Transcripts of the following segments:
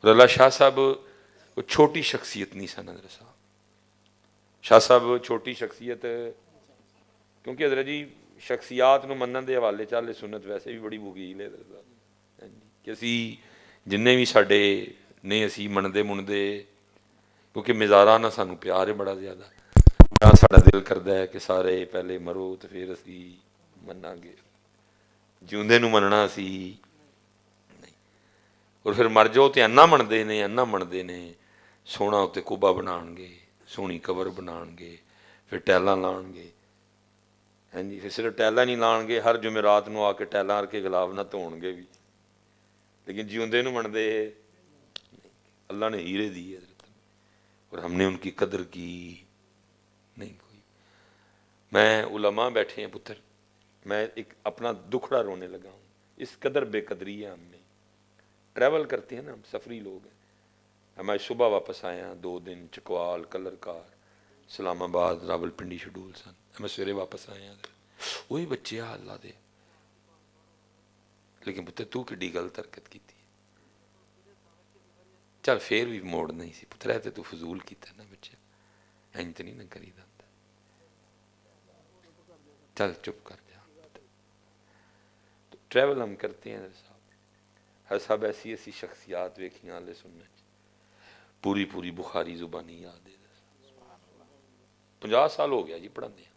اور اللہ شاہ صاحب وہ چھوٹی شخصیت نہیں سن حضرت صاحب. شاہ صاحب چھوٹی شخصیت کیونکہ حضرت جی شخصیات نو منن دے حوالے چالے سنت ویسے بھی بڑی وکیل ہے حضرت صاحب کہ اسی جننے بھی ساڈے نے اسی منتے منتے کیونکہ مزارہ نہ سانو پیار ہے بڑا زیادہ نہ ساڈا دل کردا ہے کہ سارے پہلے مرو تو پھر اسی مننا گے جیوندے نو مننا اسی نہیں اور پھر مر جاؤ تو انا منتے نے سونا اتنے کوبا بنان گے سونی قبر بنان گے پھر ٹیلاں لان گے ہاں جی پھر صرف ٹیلاں نہیں لان گے ہر جمعرات نو آ کے ٹیلاں کے گلاب نہ دھون گے بھی لیکن جیوندے نو منتے اللہ نے ہیرے دی ہے اور ہم نے ان کی قدر کی نہیں کوئی. میں علماء بیٹھے ہیں پتر میں ایک اپنا دکھڑا رونے لگا ہوں اس قدر بے قدری ہے ہم میں. ٹریول کرتے ہیں نا ہم سفری لوگ ہیں. ہمارے صبح واپس آئے ہیں 2 دن چکوال کلر کار اسلام آباد راول پنڈی شیڈول سن ہمیں سویرے واپس آئے ہیں وہی بچے اللہ دے لیکن پتر تو کڈی غلط حرکت کی چل پھر بھی موڑ نہیں سی پتر ہے تو فضول کیتا نا بچے این تو نہیں نہ کری دا چل چپ کر جا. تو ٹریول ہم کرتے ہیں ہر صاحب ایسی ایسی شخصیات ویکھیاں والے سننے پوری پوری بخاری زبانی یاد ہے 50 سال ہو گیا جی پڑھاندے ہیں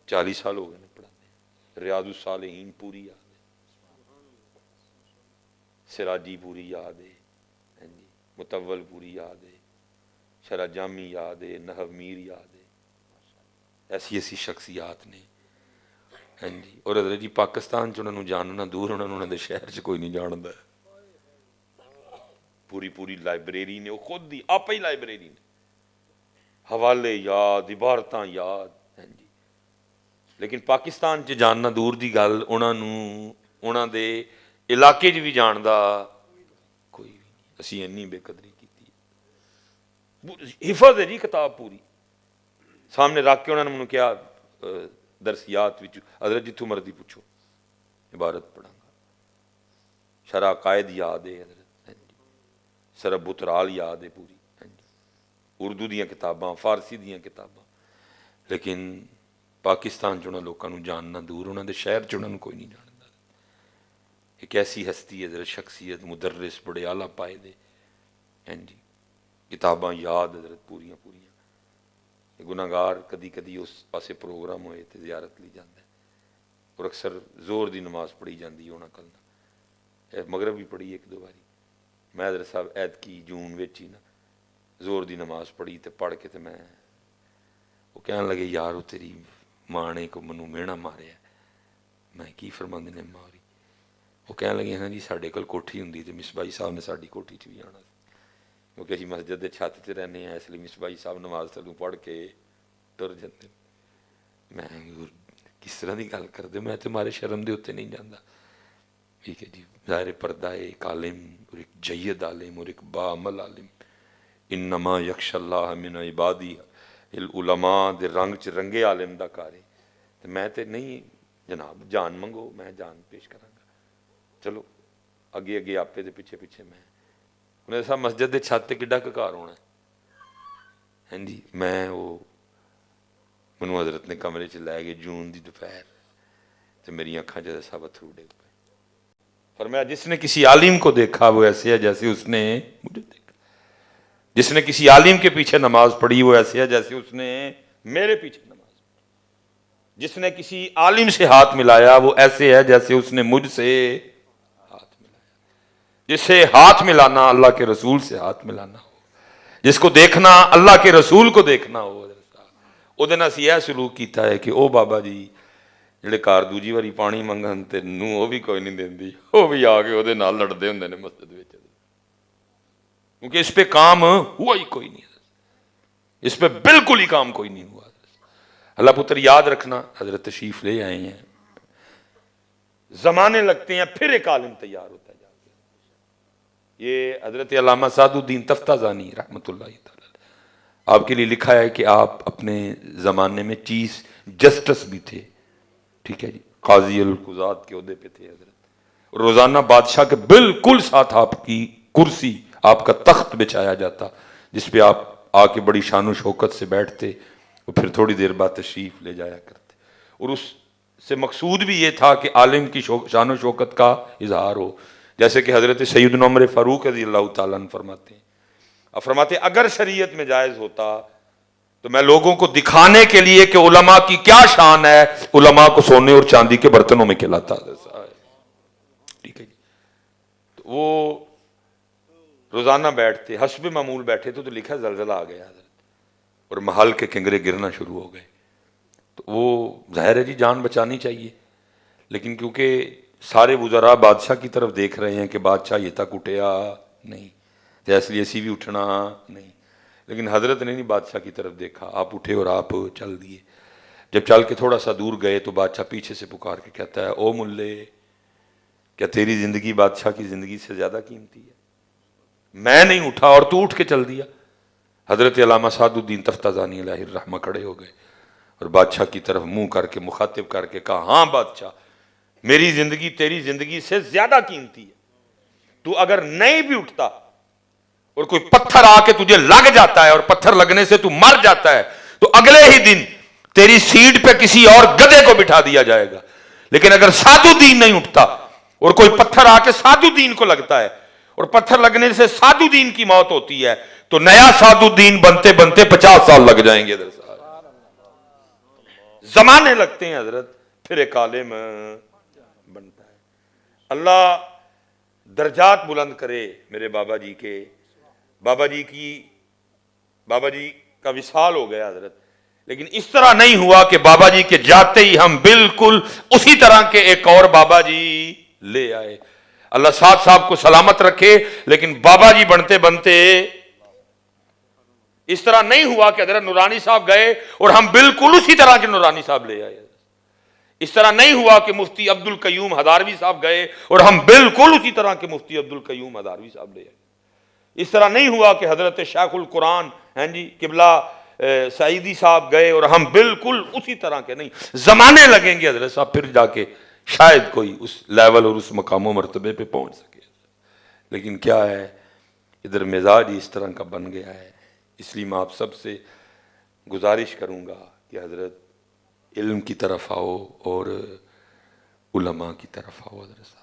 40 سال ہو گئے پڑھاندے ہیں. ریاض الصالحین پوری یاد ہے سراجی پوری یاد ہے متول پوری یاد ہے شرح جامی یاد ہے نحو میر یاد ہے ایسی ایسی شخصیات نے ہاں جی. اور حضرت جی پاکستان چ انہوں نے جاننا دور انہوں نے شہر چ کوئی نہیں جانتا پوری پوری لائبریری نے وہ خود دی آپ ہی لائبریری نے حوالے یاد عبارتاں یاد ہاں جی. لیکن پاکستان چ جاننا دور دی گل انہوں دے علاقے چ بھی جاندا کوئی بھی نہیں. اسی اینی بے قدری کی حفظ ہے جی کتاب پوری سامنے رکھ کے انہوں نے مجھے کیا درسیات حضرت جتوں مرضی پوچھو عبارت پڑھا گا شرح قائد یاد ہے حضرت شرح بترال یاد ہے پوری اردو دیاں کتاباں فارسی دیاں کتاباں لیکن پاکستان چ لوگوں کو جاننا دور انہوں دے شہر چ انہوں کوئی نہیں جانتا. ایک ایسی ہستی ہے حضرت شخصیت مدرس بڑے اعلیٰ پائے دے ہاں جی کتاباں یاد حضرت پوریاں گناہگار کدی کدی اس پاسے پروگرام ہوئے تو زیارت لی جاتا ہے اور اکثر زور دی نماز پڑھی جاتی ہونا کلنا مغرب بھی پڑھی 1-2 باری میں حضرت صاحب عید کی جون وچ ہی نا زور دی نماز پڑھی تو پڑھ کے تو میں وہ کہنے لگے یار وہ تیری ماں نے کو منو مینا ماریا میں کی فرماندے نے ماری وہ کہنے لگے ہاں جی ساڈے کول کوٹھی ہوندی تو مصباحی صاحب نے ساڈی کوٹھی چ بھی آنا کیونکہ اسی مسجد کے چھت سے رہنے ہیں اس لیے مصباحی صاحب نماز تھلوں پڑھ کے ٹر جاتے. میں کس طرح کی گل کرتے میں تو مارے شرم دے اتنے نہیں جانا ٹھیک ہے جی. ظاہر پردہ ایک عالم اور ایک جید عالم اور ایک باعمل عالم انما یخشى اللہ من عبادی العلماء دے رنگ چ رنگے عالم دا کار ہے تو میں تے نہیں جناب جان منگو میں جان پیش کراں گا چلو اگے اگے آپے دے پیچھے پیچھے میں انہیں ایسا مسجد دے چھت تے کڈا ککار ہونا ہے ہاں جی. میں وہ منو حضرت نے کمرے چ لے گئے جون دی دوپہر تو میری آنکھاں جیسے سب اتھرو ڈگ پے فرمایا جس نے کسی عالم کو دیکھا وہ ایسے ہے جیسے اس نے مجھے دیکھا جس نے کسی عالم کے پیچھے نماز پڑھی وہ ایسے ہے جیسے اس نے میرے پیچھے نماز پڑھی جس نے کسی عالم سے ہاتھ ملایا وہ ایسے ہے جیسے اس نے مجھ سے ہاتھ ملایا. جس سے ہاتھ ملانا اللہ کے رسول سے ہاتھ ملانا ہو جس کو دیکھنا اللہ کے رسول کو دیکھنا ہو وہ دن اسی یہ سلوک کیتا ہے کہ او بابا جی جڑے کار دوجی واری پانی منگن تے نو وہ بھی کوئی نہیں دیندی وہ بھی آ کے وہ نال لڑتے ہوں نے مسجد وچ کیونکہ اس پہ کام ہوا ہی کوئی نہیں اس پہ بالکل ہی کام کوئی نہیں ہوا. اللہ پتر یاد رکھنا حضرت تشریف لے آئے ہیں زمانے لگتے ہیں پھر ایک عالم تیار ہوتا ہے. یہ حضرت علامہ سعد الدین تفتازانی رحمۃ اللہ تعالی آپ کے لیے لکھا ہے کہ آپ اپنے زمانے میں چیف جسٹس بھی تھے ٹھیک ہے جی قاضی القضات کے عہدے پہ تھے حضرت روزانہ بادشاہ کے بالکل ساتھ آپ کی کرسی آپ کا تخت بچھایا جاتا جس پہ آپ آ کے بڑی شان و شوکت سے بیٹھتے اور پھر تھوڑی دیر بعد تشریف لے جایا کرتے، اور اس سے مقصود بھی یہ تھا کہ عالم کی شان و شوکت کا اظہار ہو، جیسے کہ حضرت سیدنا عمر فاروق رضی اللہ تعالیٰ عنہ فرماتے ہیں، فرماتے اگر شریعت میں جائز ہوتا تو میں لوگوں کو دکھانے کے لیے کہ علماء کی کیا شان ہے علماء کو سونے اور چاندی کے برتنوں میں کھلاتا۔ ٹھیک ہے جی، تو وہ روزانہ بیٹھتے، حسب معمول بیٹھے تو لکھا زلزلہ آ گیا حضرت اور محل کے کنگرے گرنا شروع ہو گئے، تو وہ ظاہر ہے جی جان بچانی چاہیے، لیکن کیونکہ سارے وزراء بادشاہ کی طرف دیکھ رہے ہیں کہ بادشاہ یہ تک اٹھیا نہیں، تو اس لیے اسی بھی اٹھنا نہیں، لیکن حضرت نے نہیں بادشاہ کی طرف دیکھا، آپ اٹھے اور آپ چل دیے۔ جب چل کے تھوڑا سا دور گئے تو بادشاہ پیچھے سے پکار کے کہتا ہے، او ملے، کیا تیری زندگی بادشاہ کی زندگی سے زیادہ قیمتی ہے؟ میں نہیں اٹھا اور تو اٹھ کے چل دیا۔ حضرت علامہ سعد الدین تفتازانی علیہ الرحمہ کھڑے ہو گئے اور بادشاہ کی طرف منہ کر کے مخاطب کر کے کہا، ہاں بادشاہ، میری زندگی تیری زندگی سے زیادہ قیمتی ہے، تو اگر نہیں بھی اٹھتا اور کوئی پتھر آ کے تجھے لگ جاتا ہے اور پتھر لگنے سے تو مر جاتا ہے تو اگلے ہی دن تیری سیٹ پہ کسی اور گدھے کو بٹھا دیا جائے گا، لیکن اگر سعد الدین نہیں اٹھتا اور کوئی پتھر آ کے سعد الدین کو لگتا ہے اور پتھر لگنے سے سعد الدین کی موت ہوتی ہے تو نیا سعد الدین بنتے بنتے 50 سال لگ جائیں گے، زمانے لگتے ہیں حضرت، پھر ایک عالم بنتا ہے۔ اللہ درجات بلند کرے میرے بابا جی کے، بابا جی کا وصال ہو گیا حضرت، لیکن اس طرح نہیں ہوا کہ بابا جی کے جاتے ہی ہم بالکل اسی طرح کے ایک اور بابا جی لے آئے۔ اللہ سعد صاحب کو سلامت رکھے، لیکن بابا جی بنتے بنتے اس طرح نہیں ہوا کہ حضرت نورانی صاحب گئے اور ہم بالکل اسی طرح کے نورانی صاحب لے آئے۔ اس طرح نہیں ہوا کہ مفتی عبد القیوم ہداروی صاحب گئے اور ہم بالکل اسی طرح کے مفتی عبد القیوم ہداروی صاحب لے آئے۔ اس طرح نہیں ہوا کہ حضرت شیخ القرآن قبلہ سعیدی صاحب گئے اور ہم بالکل اسی طرح کے، نہیں، زمانے لگیں گے حضرت صاحب پھر جا کے شاید کوئی اس لیول اور اس مقام و مرتبے پہ پہنچ سکے، لیکن کیا ہے ادھر مزاج اس طرح کا بن گیا ہے۔ اس لیے میں آپ سب سے گزارش کروں گا کہ حضرت علم کی طرف آؤ اور علماء کی طرف آؤ حضرت صاحب۔